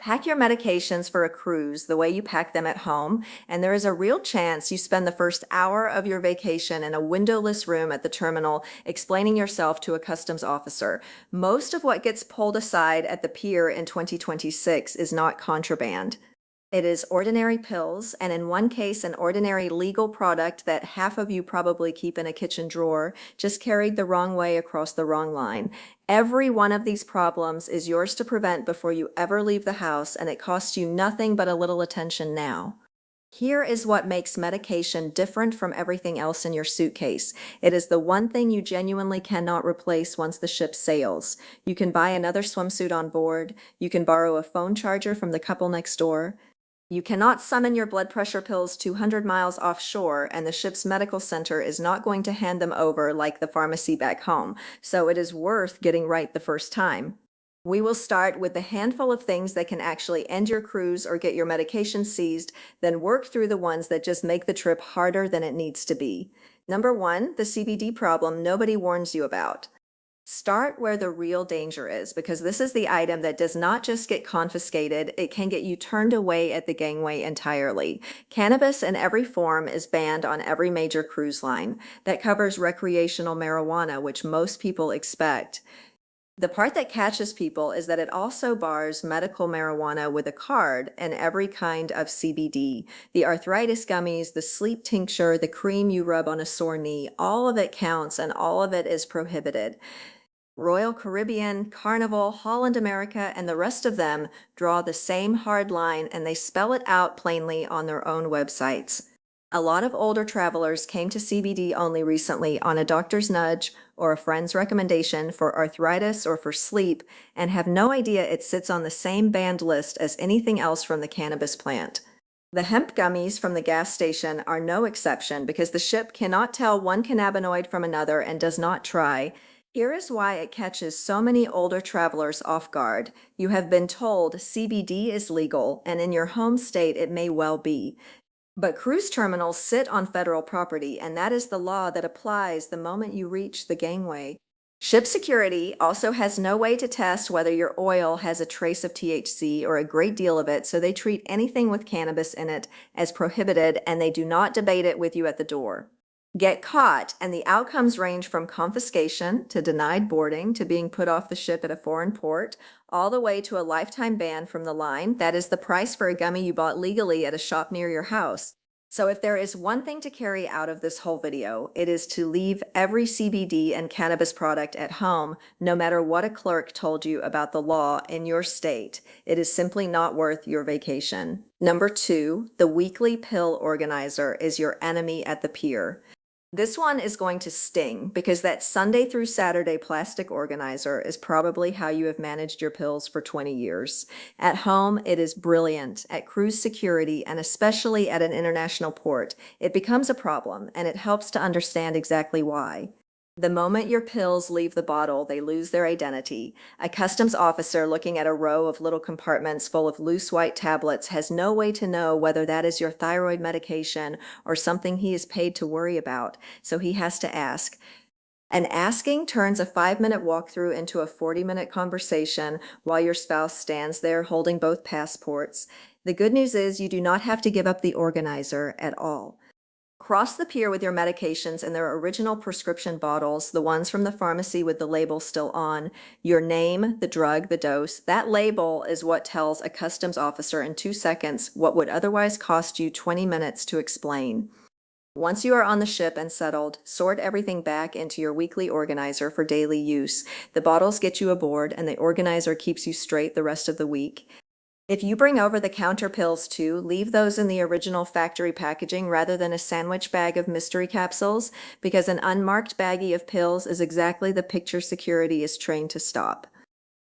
Pack your medications for a cruise the way you pack them at home, and there is a real chance you spend the first hour of your vacation in a windowless room at the terminal explaining yourself to a customs officer. Most of what gets pulled aside at the pier in 2026 is not contraband. It is ordinary pills, and in one case, an ordinary legal product that half of you probably keep in a kitchen drawer, just carried the wrong way across the wrong line. Every one of these problems is yours to prevent before you ever leave the house, and it costs you nothing but a little attention now. Here is what makes medication different from everything else in your suitcase. It is the one thing you genuinely cannot replace once the ship sails. You can buy another swimsuit on board. You can borrow a phone charger from the couple next door. You cannot summon your blood pressure pills 200 miles offshore, and the ship's medical center is not going to hand them over like the pharmacy back home, so it is worth getting right the first time. We will start with the handful of things that can actually end your cruise or get your medication seized, then work through the ones that just make the trip harder than it needs to be. Number one, the CBD problem nobody warns you about. Start where the real danger is, because this is the item that does not just get confiscated, it can get you turned away at the gangway entirely. Cannabis in every form is banned on every major cruise line. That covers recreational marijuana, which most people expect. The part that catches people is that it also bars medical marijuana with a card and every kind of CBD. The arthritis gummies, the sleep tincture, the cream you rub on a sore knee, all of it counts and all of it is prohibited. Royal Caribbean, Carnival, Holland America, and the rest of them draw the same hard line, and they spell it out plainly on their own websites. A lot of older travelers came to CBD only recently on a doctor's nudge or a friend's recommendation for arthritis or for sleep, and have no idea it sits on the same banned list as anything else from the cannabis plant. The hemp gummies from the gas station are no exception, because the ship cannot tell one cannabinoid from another and does not try. Here is why it catches so many older travelers off guard. You have been told CBD is legal, and in your home state it may well be. But cruise terminals sit on federal property, and that is the law that applies the moment you reach the gangway. Ship security also has no way to test whether your oil has a trace of THC or a great deal of it, so they treat anything with cannabis in it as prohibited, and they do not debate it with you at the door. Get caught, and the outcomes range from confiscation to denied boarding to being put off the ship at a foreign port, all the way to a lifetime ban from the line. That is the price for a gummy you bought legally at a shop near your house. So if there is one thing to carry out of this whole video, it is to leave every CBD and cannabis product at home, no matter what a clerk told you about the law in your state. It is simply not worth your vacation. Number two, the weekly pill organizer is your enemy at the pier. This one is going to sting, because that Sunday through Saturday plastic organizer is probably how you have managed your pills for 20 years. At home, it is brilliant. At cruise security, and especially at an international port, it becomes a problem, and it helps to understand exactly why. The moment your pills leave the bottle, they lose their identity. A customs officer looking at a row of little compartments full of loose white tablets has no way to know whether that is your thyroid medication or something he is paid to worry about, so he has to ask. And asking turns a 5-minute walkthrough into a 40-minute conversation while your spouse stands there holding both passports. The good news is you do not have to give up the organizer at all. Cross the pier with your medications in their original prescription bottles, the ones from the pharmacy with the label still on. Your name, the drug, the dose. That label is what tells a customs officer in 2 seconds what would otherwise cost you 20 minutes to explain. Once you are on the ship and settled, sort everything back into your weekly organizer for daily use. The bottles get you aboard, and the organizer keeps you straight the rest of the week. If you bring over the counter pills too, leave those in the original factory packaging rather than a sandwich bag of mystery capsules, because an unmarked baggie of pills is exactly the picture security is trained to stop.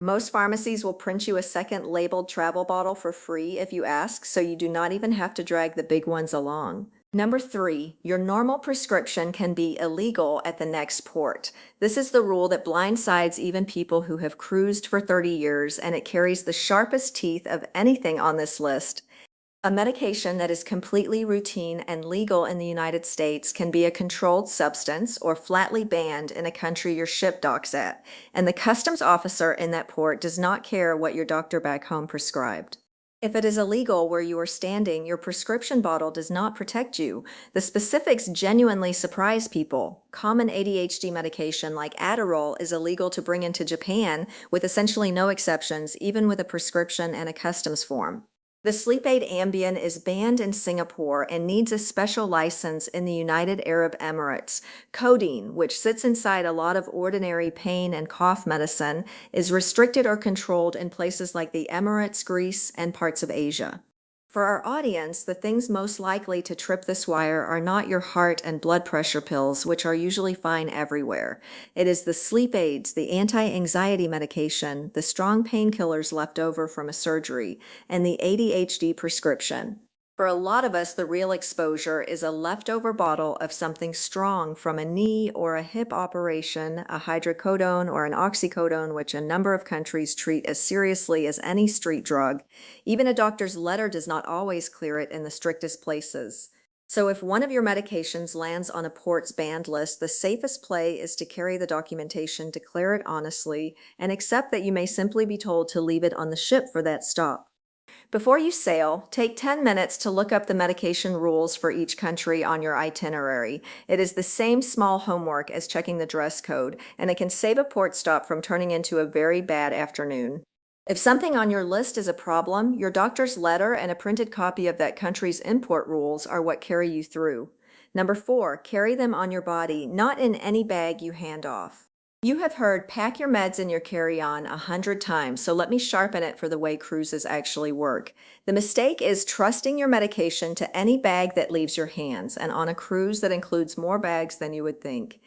Most pharmacies will print you a second labeled travel bottle for free if you ask, so you do not even have to drag the big ones along. Number three, your normal prescription can be illegal at the next port. This is the rule that blindsides even people who have cruised for 30 years, and it carries the sharpest teeth of anything on this list. A medication that is completely routine and legal in the United States can be a controlled substance or flatly banned in a country your ship docks at, and the customs officer in that port does not care what your doctor back home prescribed. If it is illegal where you are standing, your prescription bottle does not protect you. The specifics genuinely surprise people. Common ADHD medication like Adderall is illegal to bring into Japan with essentially no exceptions, even with a prescription and a customs form. The sleep aid Ambien is banned in Singapore and needs a special license in the United Arab Emirates. Codeine, which sits inside a lot of ordinary pain and cough medicine, is restricted or controlled in places like the Emirates, Greece, and parts of Asia. For our audience, the things most likely to trip this wire are not your heart and blood pressure pills, which are usually fine everywhere. It is the sleep aids, the anti-anxiety medication, the strong painkillers left over from a surgery, and the ADHD prescription. For a lot of us, the real exposure is a leftover bottle of something strong from a knee or a hip operation, a hydrocodone or an oxycodone, which a number of countries treat as seriously as any street drug. Even a doctor's letter does not always clear it in the strictest places. So if one of your medications lands on a port's banned list, the safest play is to carry the documentation, declare it honestly, and accept that you may simply be told to leave it on the ship for that stop. Before you sail, take 10 minutes to look up the medication rules for each country on your itinerary. It is the same small homework as checking the dress code, and it can save a port stop from turning into a very bad afternoon. If something on your list is a problem, your doctor's letter and a printed copy of that country's import rules are what carry you through. Number 4, carry them on your body, not in any bag you hand off. You have heard pack your meds in your carry-on 100 times, so let me sharpen it for the way cruises actually work. The mistake is trusting your medication to any bag that leaves your hands, and on a cruise that includes more bags than you would think.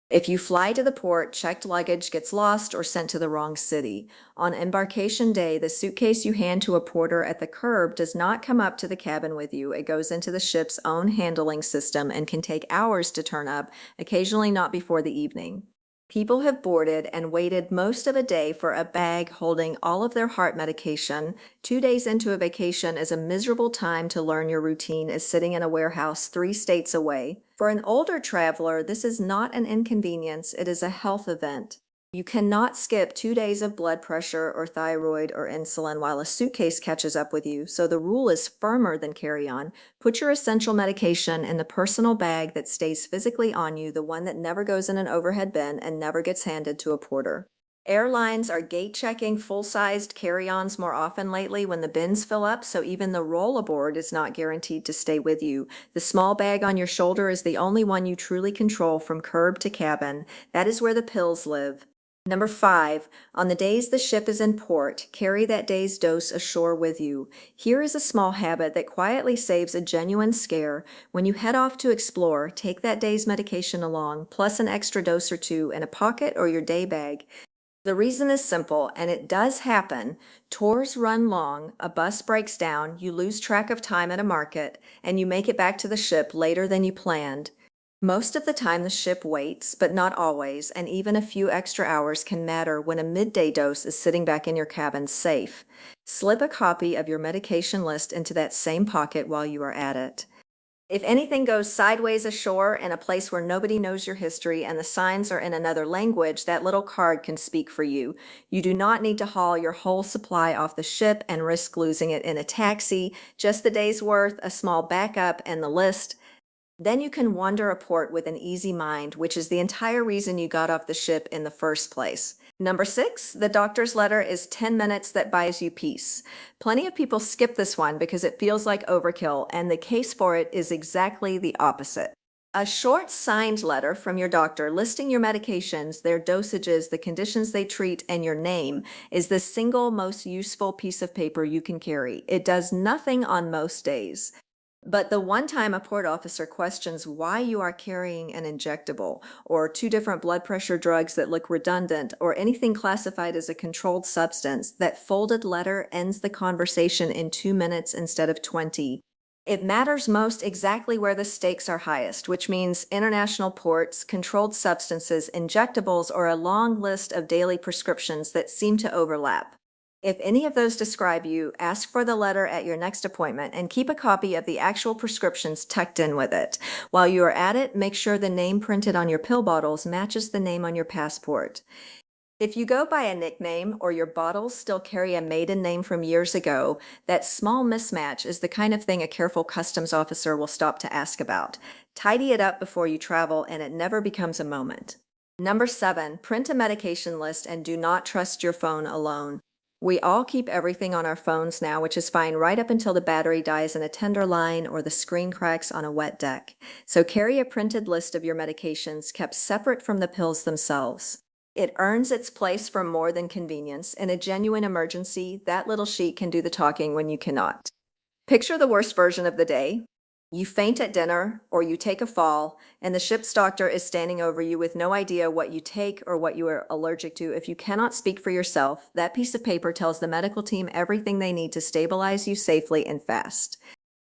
If you fly to the port, checked luggage gets lost or sent to the wrong city. On embarkation day, the suitcase you hand to a porter at the curb does not come up to the cabin with you. It goes into the ship's own handling system and can take hours to turn up, occasionally not before the evening. People have boarded and waited most of a day for a bag holding all of their heart medication. 2 days into a vacation is a miserable time to learn your routine is sitting in a warehouse 3 states away. For an older traveler, this is not an inconvenience, it is a health event. You cannot skip 2 days of blood pressure or thyroid or insulin while a suitcase catches up with you, so the rule is firmer than carry-on. Put your essential medication in the personal bag that stays physically on you, the one that never goes in an overhead bin and never gets handed to a porter. Airlines are gate-checking full-sized carry-ons more often lately when the bins fill up, so even the roll-aboard is not guaranteed to stay with you. The small bag on your shoulder is the only one you truly control from curb to cabin. That is where the pills live. Number 5, on the days the ship is in port, carry that day's dose ashore with you. Here is a small habit that quietly saves a genuine scare. When you head off to explore, take that day's medication along, plus an extra dose or two in a pocket or your day bag. The reason is simple, and it does happen. Tours run long, a bus breaks down, you lose track of time at a market, and you make it back to the ship later than you planned. Most of the time the ship waits, but not always, and even a few extra hours can matter when a midday dose is sitting back in your cabin safe. Slip a copy of your medication list into that same pocket while you are at it. If anything goes sideways ashore in a place where nobody knows your history and the signs are in another language, that little card can speak for you. You do not need to haul your whole supply off the ship and risk losing it in a taxi. Just the day's worth, a small backup, and the list. Then you can wander a port with an easy mind, which is the entire reason you got off the ship in the first place. Number 6, the doctor's letter is 10 minutes that buys you peace. Plenty of people skip this one because it feels like overkill, and the case for it is exactly the opposite. A short signed letter from your doctor listing your medications, their dosages, the conditions they treat, and your name is the single most useful piece of paper you can carry. It does nothing on most days. But the one time a port officer questions why you are carrying an injectable, or 2 different blood pressure drugs that look redundant, or anything classified as a controlled substance, that folded letter ends the conversation in 2 minutes instead of 20. It matters most exactly where the stakes are highest, which means international ports, controlled substances, injectables, or a long list of daily prescriptions that seem to overlap. If any of those describe you, ask for the letter at your next appointment and keep a copy of the actual prescriptions tucked in with it. While you are at it, make sure the name printed on your pill bottles matches the name on your passport. If you go by a nickname or your bottles still carry a maiden name from years ago, that small mismatch is the kind of thing a careful customs officer will stop to ask about. Tidy it up before you travel and it never becomes a moment. Number 7, print a medication list and do not trust your phone alone. We all keep everything on our phones now, which is fine right up until the battery dies in a tender line or the screen cracks on a wet deck. So carry a printed list of your medications kept separate from the pills themselves. It earns its place for more than convenience. In a genuine emergency, that little sheet can do the talking when you cannot. Picture the worst version of the day. You faint at dinner or you take a fall, and the ship's doctor is standing over you with no idea what you take or what you are allergic to. If you cannot speak for yourself, that piece of paper tells the medical team everything they need to stabilize you safely and fast.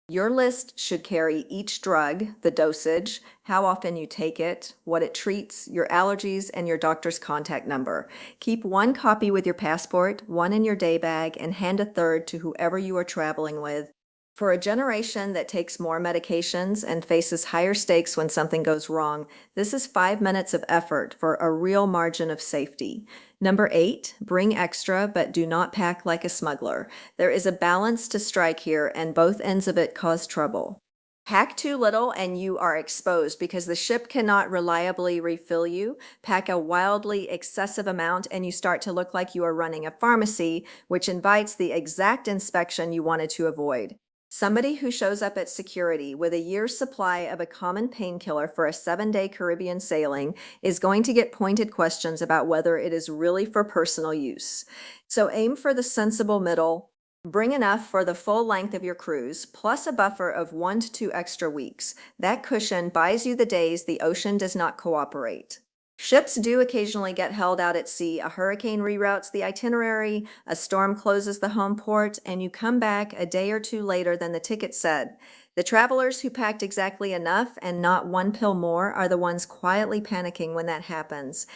Your list should carry each drug, the dosage, how often you take it, what it treats, your allergies, and your doctor's contact number. Keep one copy with your passport, one in your day bag, and hand a third to whoever you are traveling with. For a generation that takes more medications and faces higher stakes when something goes wrong, this is 5 minutes of effort for a real margin of safety. Number 8, bring extra, but do not pack like a smuggler. There is a balance to strike here, and both ends of it cause trouble. Pack too little and you are exposed because the ship cannot reliably refill you. Pack a wildly excessive amount and you start to look like you are running a pharmacy, which invites the exact inspection you wanted to avoid. Somebody who shows up at security with a year's supply of a common painkiller for a 7-day Caribbean sailing is going to get pointed questions about whether it is really for personal use. So aim for the sensible middle. Bring enough for the full length of your cruise, plus a buffer of 1 to 2 extra weeks. That cushion buys you the days the ocean does not cooperate. Ships do occasionally get held out at sea. A hurricane reroutes the itinerary, a storm closes the home port, and you come back a day or two later than the ticket said. The travelers who packed exactly enough and not one pill more are the ones quietly panicking when that happens.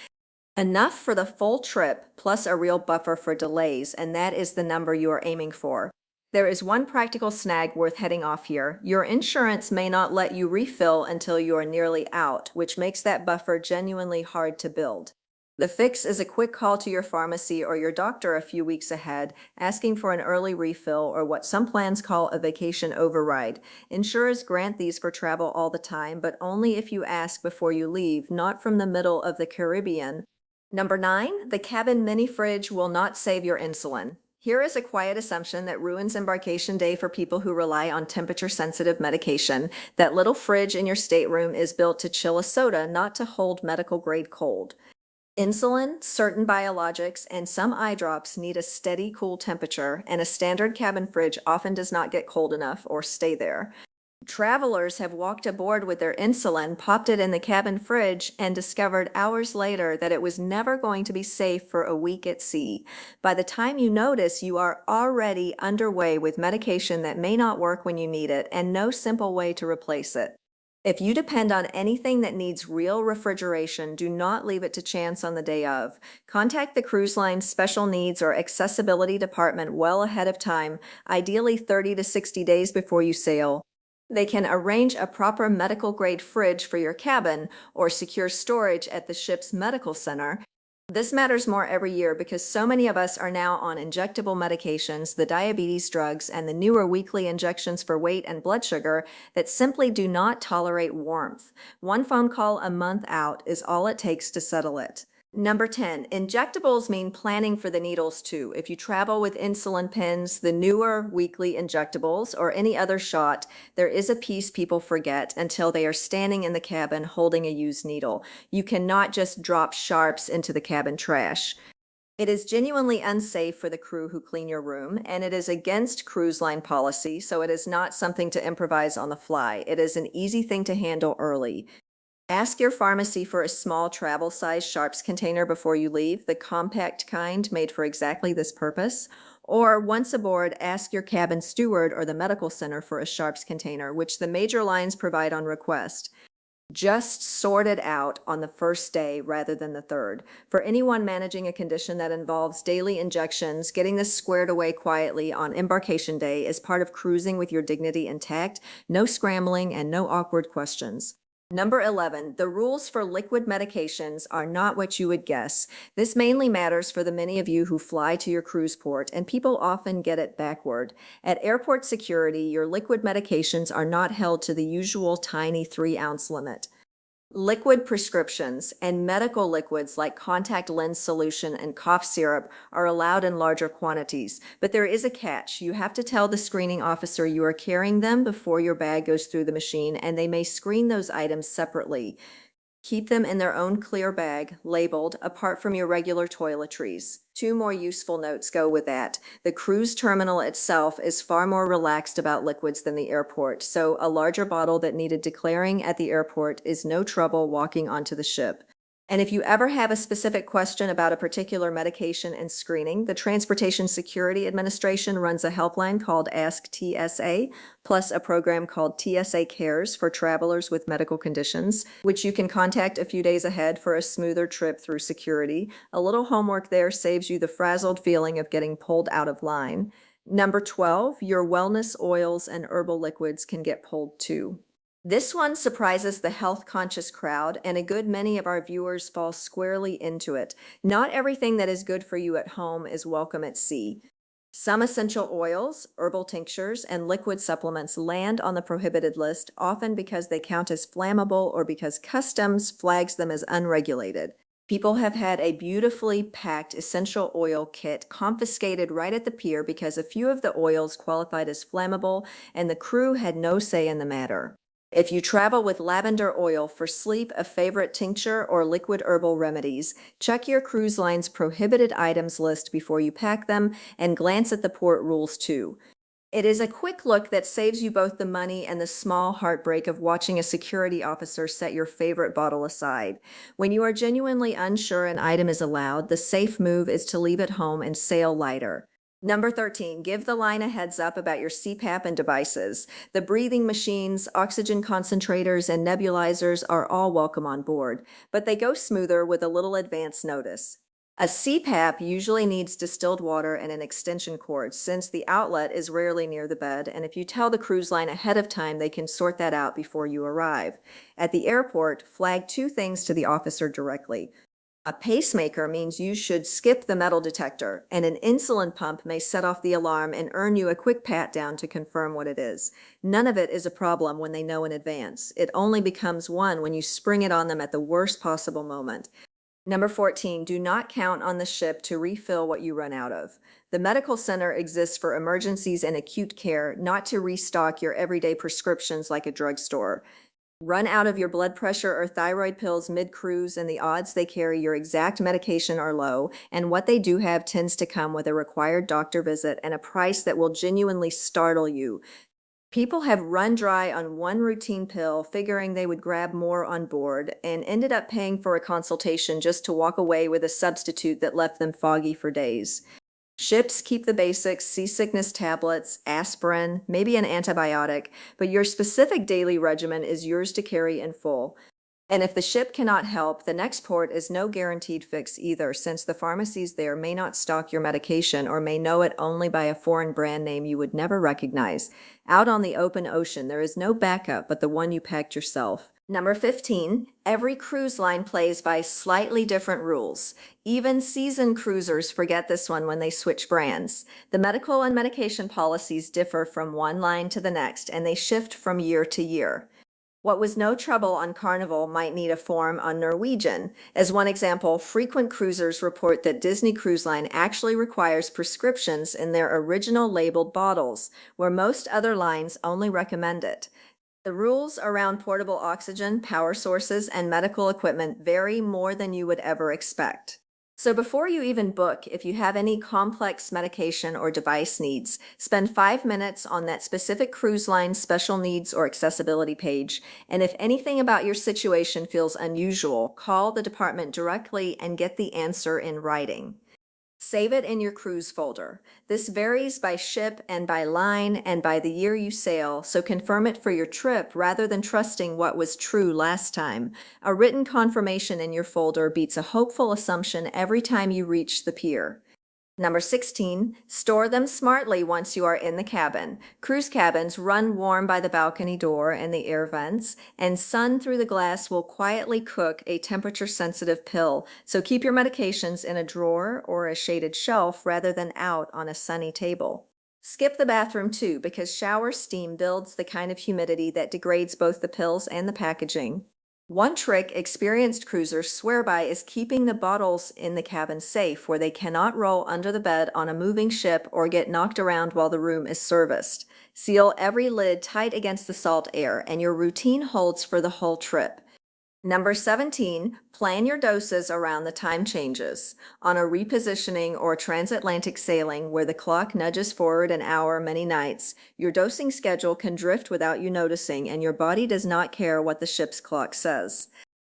Enough for the full trip, plus a real buffer for delays, and that is the number you are aiming for. There is one practical snag worth heading off here. Your insurance may not let you refill until you are nearly out, which makes that buffer genuinely hard to build. The fix is a quick call to your pharmacy or your doctor a few weeks ahead, asking for an early refill or what some plans call a vacation override. Insurers grant these for travel all the time, but only if you ask before you leave, not from the middle of the Caribbean. Number 9, the cabin mini fridge will not save your insulin. Here is a quiet assumption that ruins embarkation day for people who rely on temperature-sensitive medication. That little fridge in your stateroom is built to chill a soda, not to hold medical-grade cold. Insulin, certain biologics, and some eye drops need a steady, cool temperature, and a standard cabin fridge often does not get cold enough or stay there. Travelers have walked aboard with their insulin, popped it in the cabin fridge, and discovered hours later that it was never going to be safe for a week at sea. By the time you notice, you are already underway with medication that may not work when you need it, and no simple way to replace it. If you depend on anything that needs real refrigeration, do not leave it to chance on the day of. Contact the cruise line's special needs or accessibility department well ahead of time, ideally 30 to 60 days before you sail. They can arrange a proper medical-grade fridge for your cabin or secure storage at the ship's medical center. This matters more every year because so many of us are now on injectable medications, the diabetes drugs, and the newer weekly injections for weight and blood sugar that simply do not tolerate warmth. One phone call a month out is all it takes to settle it. Number 10, injectables mean planning for the needles too. If you travel with insulin pens, the newer weekly injectables, or any other shot, there is a piece people forget until they are standing in the cabin holding a used needle. You cannot just drop sharps into the cabin trash. It is genuinely unsafe for the crew who clean your room, and it is against cruise line policy, so it is not something to improvise on the fly. It is an easy thing to handle early. Ask your pharmacy for a small travel-size sharps container before you leave, the compact kind made for exactly this purpose. Or once aboard, ask your cabin steward or the medical center for a sharps container, which the major lines provide on request. Just sort it out on the first day rather than the third. For anyone managing a condition that involves daily injections, getting this squared away quietly on embarkation day is part of cruising with your dignity intact, no scrambling and no awkward questions. Number 11, the rules for liquid medications are not what you would guess. This mainly matters for the many of you who fly to your cruise port, and people often get it backward. At airport security, your liquid medications are not held to the usual tiny 3-ounce limit. Liquid prescriptions and medical liquids like contact lens solution and cough syrup are allowed in larger quantities, but there is a catch. You have to tell the screening officer you are carrying them before your bag goes through the machine, and they may screen those items separately. Keep them in their own clear bag, labeled, apart from your regular toiletries. Two more useful notes go with that. The cruise terminal itself is far more relaxed about liquids than the airport, so a larger bottle that needed declaring at the airport is no trouble walking onto the ship. And if you ever have a specific question about a particular medication and screening, the Transportation Security Administration runs a helpline called Ask TSA, plus a program called TSA Cares for travelers with medical conditions, which you can contact a few days ahead for a smoother trip through security. A little homework there saves you the frazzled feeling of getting pulled out of line. Number 12, your wellness oils and herbal liquids can get pulled too. This one surprises the health-conscious crowd, and a good many of our viewers fall squarely into it. Not everything that is good for you at home is welcome at sea. Some essential oils, herbal tinctures, and liquid supplements land on the prohibited list, often because they count as flammable or because customs flags them as unregulated. People have had a beautifully packed essential oil kit confiscated right at the pier because a few of the oils qualified as flammable, and the crew had no say in the matter. If you travel with lavender oil for sleep, a favorite tincture, or liquid herbal remedies, check your cruise line's prohibited items list before you pack them and glance at the port rules too. It is a quick look that saves you both the money and the small heartbreak of watching a security officer set your favorite bottle aside. When you are genuinely unsure an item is allowed, the safe move is to leave it home and sail lighter. Number 13, give the line a heads up about your CPAP and devices. The breathing machines, oxygen concentrators, and nebulizers are all welcome on board, but they go smoother with a little advance notice. A CPAP usually needs distilled water and an extension cord, since the outlet is rarely near the bed, and if you tell the cruise line ahead of time, they can sort that out before you arrive. At the airport, flag two things to the officer directly. A pacemaker means you should skip the metal detector, and an insulin pump may set off the alarm and earn you a quick pat down to confirm what it is. None of it is a problem when they know in advance. It only becomes one when you spring it on them at the worst possible moment. Number 14, do not count on the ship to refill what you run out of. The medical center exists for emergencies and acute care, not to restock your everyday prescriptions like a drugstore. Run out of your blood pressure or thyroid pills mid-cruise, and the odds they carry your exact medication are low, and what they do have tends to come with a required doctor visit and a price that will genuinely startle you. People have run dry on one routine pill, figuring they would grab more on board, and ended up paying for a consultation just to walk away with a substitute that left them foggy for days. Ships keep the basics: seasickness tablets, aspirin, maybe an antibiotic, but your specific daily regimen is yours to carry in full. And if the ship cannot help, the next port is no guaranteed fix either, since the pharmacies there may not stock your medication or may know it only by a foreign brand name you would never recognize. Out on the open ocean, there is no backup but the one you packed yourself. Number 15, every cruise line plays by slightly different rules. Even seasoned cruisers forget this one when they switch brands. The medical and medication policies differ from one line to the next, and they shift from year to year. What was no trouble on Carnival might need a form on Norwegian. As one example, frequent cruisers report that Disney Cruise Line actually requires prescriptions in their original labeled bottles, where most other lines only recommend it. The rules around portable oxygen, power sources, and medical equipment vary more than you would ever expect. So before you even book, if you have any complex medication or device needs, spend 5 minutes on that specific cruise line special needs or accessibility page. And if anything about your situation feels unusual, call the department directly and get the answer in writing. Save it in your cruise folder. This varies by ship and by line and by the year you sail, so confirm it for your trip rather than trusting what was true last time. A written confirmation in your folder beats a hopeful assumption every time you reach the pier. Number 16, store them smartly once you are in the cabin. Cruise cabins run warm by the balcony door and the air vents, and sun through the glass will quietly cook a temperature-sensitive pill. So keep your medications in a drawer or a shaded shelf rather than out on a sunny table. Skip the bathroom too, because shower steam builds the kind of humidity that degrades both the pills and the packaging. One trick experienced cruisers swear by is keeping the bottles in the cabin safe, where they cannot roll under the bed on a moving ship or get knocked around while the room is serviced. Seal every lid tight against the salt air, and your routine holds for the whole trip. Number 17, plan your doses around the time changes. On a repositioning or transatlantic sailing where the clock nudges forward an hour many nights, your dosing schedule can drift without you noticing, and your body does not care what the ship's clock says.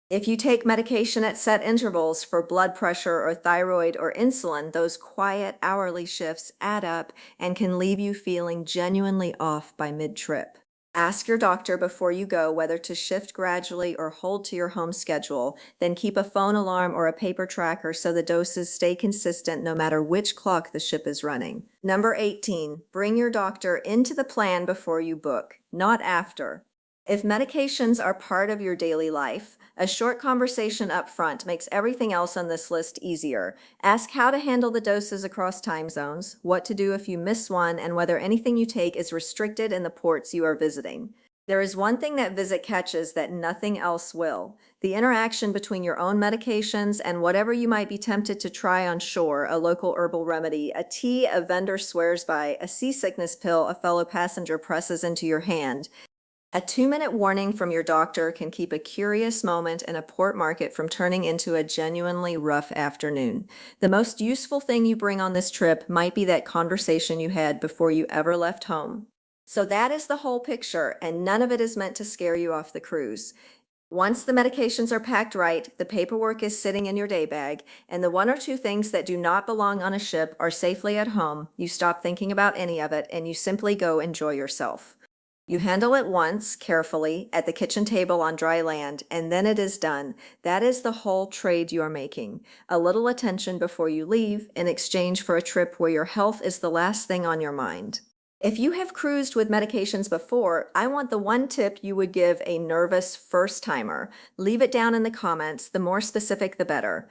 If you take medication at set intervals for blood pressure or thyroid or insulin, those quiet hourly shifts add up and can leave you feeling genuinely off by mid-trip. Ask your doctor before you go whether to shift gradually or hold to your home schedule. Then keep a phone alarm or a paper tracker so the doses stay consistent no matter which clock the ship is running. Number 18, bring your doctor into the plan before you book, not after. If medications are part of your daily life, a short conversation up front makes everything else on this list easier. Ask how to handle the doses across time zones, what to do if you miss one, and whether anything you take is restricted in the ports you are visiting. There is one thing that visit catches that nothing else will: the interaction between your own medications and whatever you might be tempted to try on shore, a local herbal remedy, a tea a vendor swears by, a seasickness pill a fellow passenger presses into your hand. A 2-minute warning from your doctor can keep a curious moment in a port market from turning into a genuinely rough afternoon. The most useful thing you bring on this trip might be that conversation you had before you ever left home. So that is the whole picture, and none of it is meant to scare you off the cruise. Once the medications are packed right, the paperwork is sitting in your day bag, and the one or two things that do not belong on a ship are safely at home, you stop thinking about any of it, and you simply go enjoy yourself. You handle it once, carefully, at the kitchen table on dry land, and then it is done. That is the whole trade you are making. A little attention before you leave in exchange for a trip where your health is the last thing on your mind. If you have cruised with medications before, I want the one tip you would give a nervous first-timer. Leave it down in the comments. The more specific, the better.